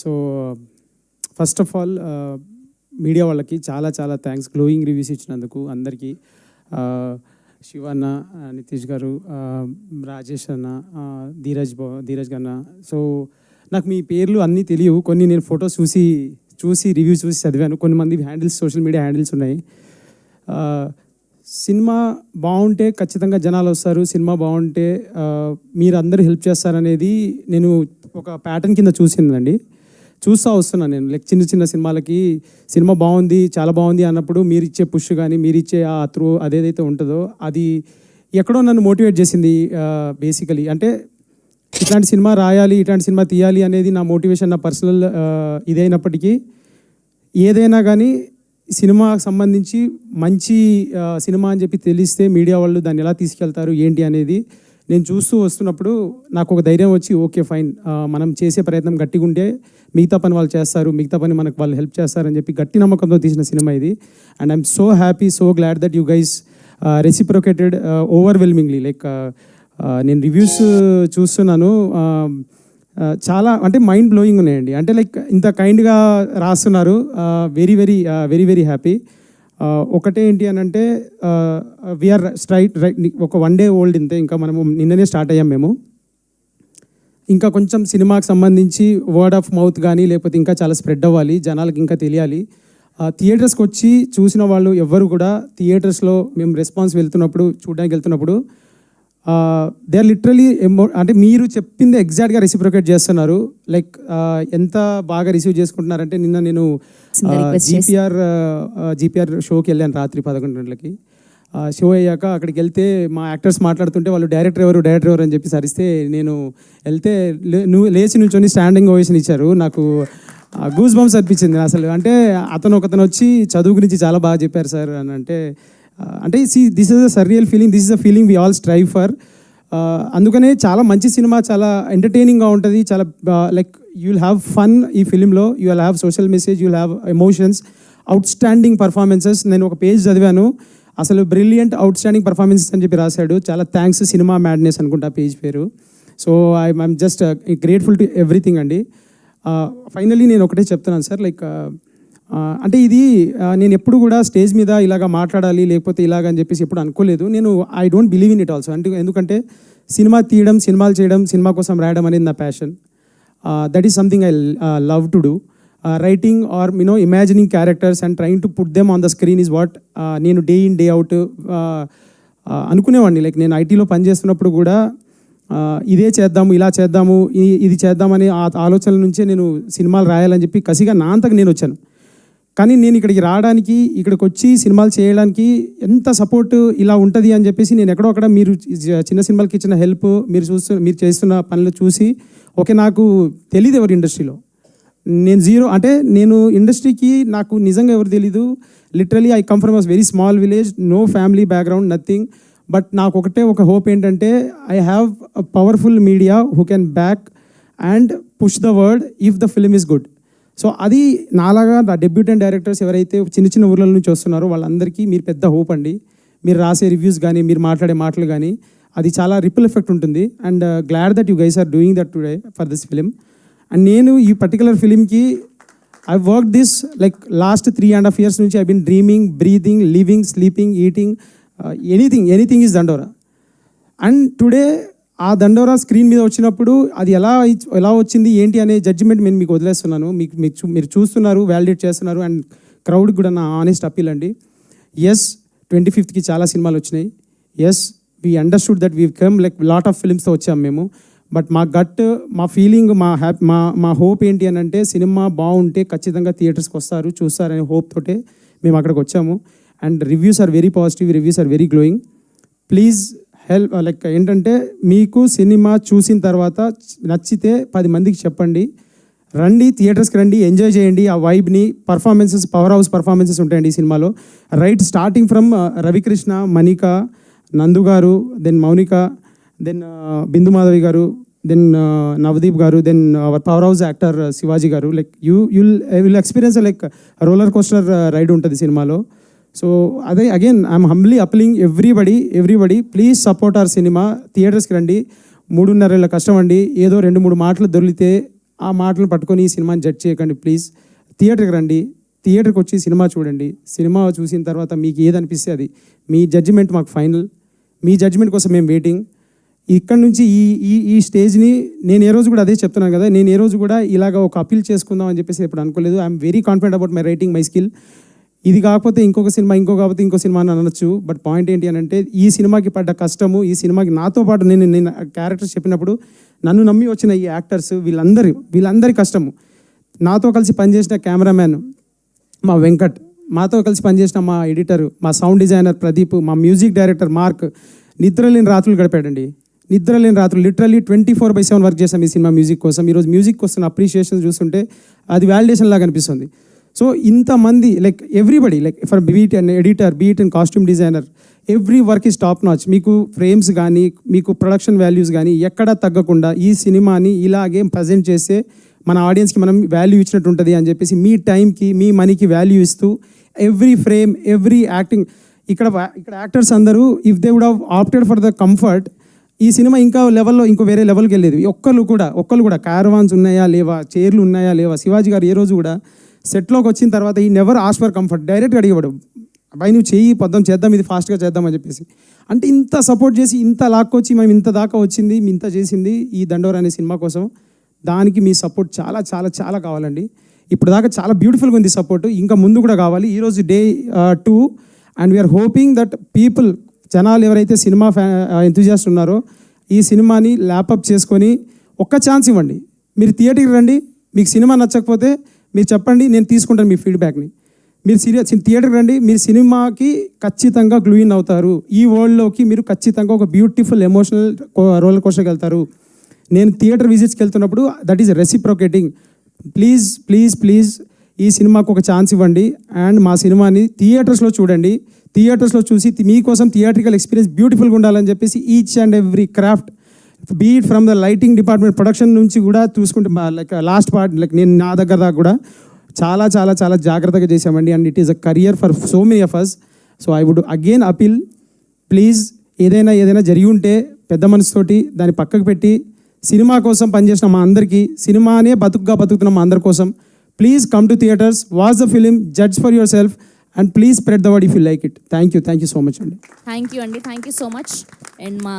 So first of all media వాళ్ళకి చాలా చాలా థ్యాంక్స్, గ్లోయింగ్ రివ్యూస్ ఇచ్చినందుకు అందరికీ. శివన్న, నితీష్ గారు, రాజేష్ అన్న, ధీరజ్ అన్న. సో నాకు మీ పేర్లు అన్నీ తెలియవు, కొన్ని నేను ఫొటోస్ చూసి రివ్యూ చూసి చదివాను. కొంతమంది హ్యాండిల్స్, సోషల్ మీడియా హ్యాండిల్స్ ఉన్నాయి. సినిమా బాగుంటే ఖచ్చితంగా జనాలు వస్తారు, సినిమా బాగుంటే మీరు అందరూ హెల్ప్ చేస్తారనేది నేను ఒక ప్యాటర్న్ కింద చూసిందండి. చూస్తూ వస్తున్నాను నేను. లైక్ చిన్న చిన్న సినిమాలకి సినిమా బాగుంది, చాలా బాగుంది అన్నప్పుడు మీరు ఇచ్చే పుష్ కానీ, మీరు ఇచ్చే ఆ త్రూ అదేదైతే ఉంటుందో అది ఎక్కడో నన్ను మోటివేట్ చేసింది. బేసికలీ అంటే ఇట్లాంటి సినిమా రాయాలి, ఇట్లాంటి సినిమా తీయాలి అనేది నా మోటివేషన్, నా పర్సనల్ ఇదైనప్పటికీ ఏదైనా కానీ సినిమాకి సంబంధించి మంచి సినిమా అని చెప్పి తెలిస్తే మీడియా వాళ్ళు దాన్ని ఎలా తీసుకెళ్తారు ఏంటి అనేది నేను చూస్తూ వస్తున్నప్పుడు నాకు ఒక ధైర్యం వచ్చి, ఓకే ఫైన్, మనం చేసే ప్రయత్నం గట్టిగా ఉంటే మిగతా పని వాళ్ళు చేస్తారు, మిగతా పని మనకు వాళ్ళు హెల్ప్ చేస్తారని చెప్పి గట్టి నమ్మకంతో తీసిన సినిమా ఇది. And I'm so happy, so glad that you guys reciprocated overwhelmingly. Like నేను రివ్యూస్ చూస్తున్నాను, చాలా అంటే మైండ్ బ్లోయింగ్ ఉన్నాయండి. అంటే లైక్ ఇంత కైండ్గా రాస్తున్నారు. Very very very very happy. ఒకటే ఏంటి అని అంటే వీఆర్ రైట్ ఒక 1 day ఓల్డ్ ఇంతే, ఇంకా మనము నిన్ననే స్టార్ట్ అయ్యాం మేము. ఇంకా కొంచెం సినిమాకి సంబంధించి వర్డ్ ఆఫ్ మౌత్ కానీ లేకపోతే ఇంకా చాలా స్ప్రెడ్ అవ్వాలి, జనాలకు ఇంకా తెలియాలి. థియేటర్స్కి వచ్చి చూసిన వాళ్ళు ఎవ్వరు కూడా థియేటర్స్లో మేము రెస్పాన్స్ చూడడానికి వెళ్తున్నప్పుడు దే ఆర్ లిటరలీ అంటే మీరు చెప్పింది ఎగ్జాక్ట్గా రెసిప్రొకేట్ చేస్తున్నారు. లైక్ ఎంత బాగా రిసీవ్ చేసుకుంటున్నారంటే, నిన్న నేను జీపీఆర్ షోకి వెళ్ళాను రాత్రి 11 గంటలకి. షో అయ్యాక అక్కడికి వెళ్తే మా యాక్టర్స్ మాట్లాడుతుంటే వాళ్ళు డైరెక్టర్ ఎవరు అని చెప్పి సరిస్తే నేను వెళ్తే లేచి నుంచొని స్టాండింగ్ ఓవేషన్ ఇచ్చారు. నాకు గూస్ బంప్స్ అనిపించింది అసలు. అంటే ఒకతను వచ్చి చదువు గురించి చాలా బాగా చెప్పారు సార్ అని అంటే this is a surreal feeling, this is a feeling we all strive for. అందుకనే చాలా మంచి సినిమా, చాలా ఎంటర్టైనింగ్గా ఉంటుంది, చాలా like you will have fun ఈ ఫిలింలో, you will have social message, you will have emotions, outstanding performances. నేను ఒక పేజ్ చదివాను, అసలు బ్రిలియంట్ అవుట్ స్టాండింగ్ పర్ఫార్మెన్సెస్ అని చెప్పి రాశాడు. చాలా థ్యాంక్స్, సినిమా మ్యాడ్నెస్ అనుకుంటా పేజ్ పేరు. So I'm just grateful to everything అండి. ఫైనల్లీ నేను ఒకటే చెప్తున్నాను సార్, లైక్ అంటే ఇది నేను ఎప్పుడు కూడా స్టేజ్ మీద ఇలాగ మాట్లాడాలి లేకపోతే ఇలాగ అని చెప్పేసి ఎప్పుడు అనుకోలేదు. నేను I don't believe in it also. అంటే ఎందుకంటే సినిమా తీయడం, సినిమాలు చేయడం, సినిమా కోసం రాయడం అనేది నా passion. That is something I love to do. Writing or imagining characters and trying to put them on the screen is what నేను డే ఇన్ డే అవుట్ అనుకునేవాడిని. లైక్ నేను ఐటీలో పనిచేస్తున్నప్పుడు కూడా ఇదే చేద్దాము, ఇలా చేద్దాము, ఇది చేద్దామని ఆ ఆలోచనల నుంచే నేను సినిమాలు రాయాలని చెప్పి కసిగా నా అంతకు నేను వచ్చాను. కానీ నేను ఇక్కడికి రావడానికి, ఇక్కడికి వచ్చి సినిమాలు చేయడానికి ఎంత సపోర్ట్ ఇలా ఉంటుంది అని చెప్పేసి నేను ఎక్కడో అక్కడ మీరు చిన్న సినిమాలకి ఇచ్చిన హెల్ప్, మీరు చేస్తున్న పనులు చూసి ఓకే, నాకు తెలియదు ఎవరు ఇండస్ట్రీలో, నేను జీరో. అంటే నేను ఇండస్ట్రీకి నాకు నిజంగా ఎవరు తెలీదు. Literally I come from a very small village, no family background, nothing. But నాకు ఒక హోప్ ఏంటంటే I have a powerful media who can back and push the word if the film is good. So అది నాలాగా నా debutante directors ఎవరైతే చిన్న చిన్న ఊర్ల నుంచి వస్తున్నారో వాళ్ళందరికీ మీరు పెద్ద హోప్ అండి. మీరు రాసే రివ్యూస్ కానీ, మీరు మాట్లాడే మాటలు కానీ, అది చాలా రిపుల్ ఎఫెక్ట్ ఉంటుంది. And glad that you guys are doing that today for this film. And నేను ఈ పర్టికులర్ ఫిలింకి I work this like last 3.5 years నుంచి I been dreaming, breathing, living, sleeping, eating, anything is Dandora. And today ఆ Dandora screen మీద వచ్చినప్పుడు అది ఎలా వచ్చింది ఏంటి అనే జడ్జిమెంట్ నేను మీకు వదిలేస్తున్నాను. మీరు చూస్తున్నారు, వ్యాలిడేట్ చేస్తున్నారు. అండ్ క్రౌడ్కి కూడా నా ఆనెస్ట్ అప్పీల్ అండి. ఎస్, 25th చాలా సినిమాలు వచ్చినాయి. Yes, we understood that we come like lot of ఫిల్మ్స్తో వచ్చాము మేము. బట్ మా గట్, మా ఫీలింగ్, మా హోప్ ఏంటి అని అంటే సినిమా బాగుంటే ఖచ్చితంగా థియేటర్స్కి వస్తారు, చూస్తారనే హోప్ తోటే మేము అక్కడికి వచ్చాము. And reviews are very positive, reviews are very glowing. Please help. Like ఏంటంటే మీకు సినిమా చూసిన తర్వాత నచ్చితే 10 మందికి చెప్పండి, రండి, థియేటర్స్కి రండి, ఎంజాయ్ చేయండి ఆ వైబ్ని. పర్ఫార్మెన్సెస్, పవర్ హౌస్ పర్ఫార్మెన్సెస్ ఉంటాయండి ఈ సినిమాలో. Right starting from Ravikrishna, Manika, Nandu garu, then Mounika, then Bindu Madhavi garu, then Navdeep garu, then our power house actor Shivaji garu. Like you will experience like roller coaster ride ఉంటుంది సినిమాలో. సో అదే again I'm humbly appealing everybody please support our cinema. థియేటర్స్కి రండి. 3.5 ఏళ్ళ కష్టం అండి. ఏదో 2-3 మాటలు దొరికితే ఆ మాటలు పట్టుకొని ఈ సినిమాని జడ్జ్ చేయకండి ప్లీజ్. థియేటర్కి రండి, థియేటర్కి వచ్చి సినిమా చూడండి. సినిమా చూసిన తర్వాత మీకు ఏదనిపిస్తే అది మీ జడ్జిమెంట్ మాకు ఫైనల్. మీ జడ్జిమెంట్ కోసం మేము వెయిటింగ్. ఇక్కడ నుంచి ఈ ఈ ఈ స్టేజ్ని నేను ఏ రోజు కూడా అదే చెప్తున్నాను కదా, నేను ఏ రోజు కూడా ఇలాగ ఒక అపీల్ చేసుకుందాం అని చెప్పేసి ఎప్పుడు అనుకోలేదు. I'm very confident about my writing, my skill. ఇది కాకపోతే ఇంకొక సినిమా, కాకపోతే ఇంకో సినిమా అని అనొచ్చు. బట్ పాయింట్ ఏంటి అని అంటే ఈ సినిమాకి పడ్డ కష్టము, ఈ సినిమాకి నాతో పాటు నేను క్యారెక్టర్స్ చెప్పినప్పుడు నన్ను నమ్మి వచ్చిన ఈ యాక్టర్స్ వీళ్ళందరి కష్టము, నాతో కలిసి పనిచేసిన కెమెరామ్యాన్ మా వెంకట్, మాతో కలిసి పనిచేసిన మా ఎడిటర్, మా సౌండ్ డిజైనర్ ప్రదీప్, మా మ్యూజిక్ డైరెక్టర్ మార్క్, నిద్రలేని రాత్రులు గడిపాడండి. నిద్రలేని రాత్రులు లిటరల్లీ 24/7 వర్క్ చేసాం ఈ సినిమా మ్యూజిక్ కోసం. ఈరోజు మ్యూజిక్ వస్తున్న అప్రిషియేషన్ చూస్తుంటే అది వాలిడేషన్ లాగా అనిపిస్తుంది. సో ఇంతమంది like everybody, like for beat and editor, beat and costume designer, every work is top notch. మీకు ఫ్రేమ్స్ కానీ, మీకు ప్రొడక్షన్ వాల్యూస్ కానీ ఎక్కడా తగ్గకుండా ఈ సినిమాని ఇలాగే ప్రజెంట్ చేస్తే మన ఆడియన్స్కి మనం వాల్యూ ఇచ్చినట్టు ఉంటుంది అని చెప్పేసి మీ టైంకి, మీ మనీకి వాల్యూ ఇస్తూ ఎవ్రీ ఫ్రేమ్, ఎవ్రీ యాక్టింగ్, ఇక్కడ యాక్టర్స్ అందరూ if they would have opted for the comfort, ఈ సినిమా ఇంకా లెవెల్లో, ఇంకో వేరే లెవెల్కి వెళ్ళేది. ఒక్కళ్ళు కూడా క్యారవాన్స్ ఉన్నాయా లేవా, చైర్లు ఉన్నాయా లేవా. శివాజీ గారు ఏ రోజు కూడా సెట్లోకి వచ్చిన తర్వాత ఈ నెవర్ ఆస్క్ ఫర్ కంఫర్ట్, డైరెక్ట్గా అడిగేవాడు, అబ్బాయి నువ్వు చెయ్యి పొద్దున చేద్దాం, ఇది ఫాస్ట్గా చేద్దామని చెప్పేసి. అంటే ఇంత సపోర్ట్ చేసి, ఇంత లాక్కొచ్చి మేము ఇంత దాకా వచ్చింది, ఇంత చేసింది ఈ దండోరా అనే సినిమా కోసం. దానికి మీ సపోర్ట్ చాలా చాలా చాలా కావాలండి. ఇప్పుడు దాకా చాలా బ్యూటిఫుల్గా ఉంది సపోర్ట్, ఇంకా ముందు కూడా కావాలి. ఈరోజు day 2 and we're hoping that people, జనాలు ఎవరైతే సినిమా ఎంతూజియాస్ట్ ఉన్నారో ఈ సినిమాని ల్యాపప్ చేసుకొని ఒక్క ఛాన్స్ ఇవ్వండి. మీరు థియేటర్కి రండి, మీకు సినిమా నచ్చకపోతే మీరు చెప్పండి, నేను తీసుకుంటాను మీ ఫీడ్బ్యాక్ని. మీరు థియేటర్కి రండి, మీరు సినిమాకి ఖచ్చితంగా గ్లూ ఇన్ అవుతారు. ఈ వరల్డ్లోకి మీరు ఖచ్చితంగా ఒక బ్యూటిఫుల్ ఎమోషనల్ రోలర్ కోస్టర్కి వెళ్తారు. నేను థియేటర్ విజిట్స్కి వెళ్తున్నప్పుడు that is reciprocating. Please please please ఈ సినిమాకు ఒక ఛాన్స్ ఇవ్వండి అండ్ మా సినిమాని థియేటర్స్లో చూడండి. థియేటర్స్లో చూసి మీకోసం థియేట్రికల్ ఎక్స్పీరియన్స్ బ్యూటిఫుల్గా ఉండాలని చెప్పేసి each and every craft, beat from the lighting department, production నుంచి కూడా చూసుకుంటే లైక్ లాస్ట్ పార్ట్, లైక్ నేను నా దగ్గర దాకా కూడా చాలా చాలా చాలా జాగ్రత్తగా చేసామండి. And it is a career for so many of us. So I would again appeal, please ఏదైనా జరిగి ఉంటే పెద్ద మనసుతోటి దాన్ని పక్కకు పెట్టి సినిమా కోసం పనిచేసిన మా అందరికీ, సినిమానే బతుకుతున్న మా అందరి కోసం, please come to theatres, watch the film, judge for yourself and please spread the word if you like it. Thank you so much అండి. Thank you so much. And మా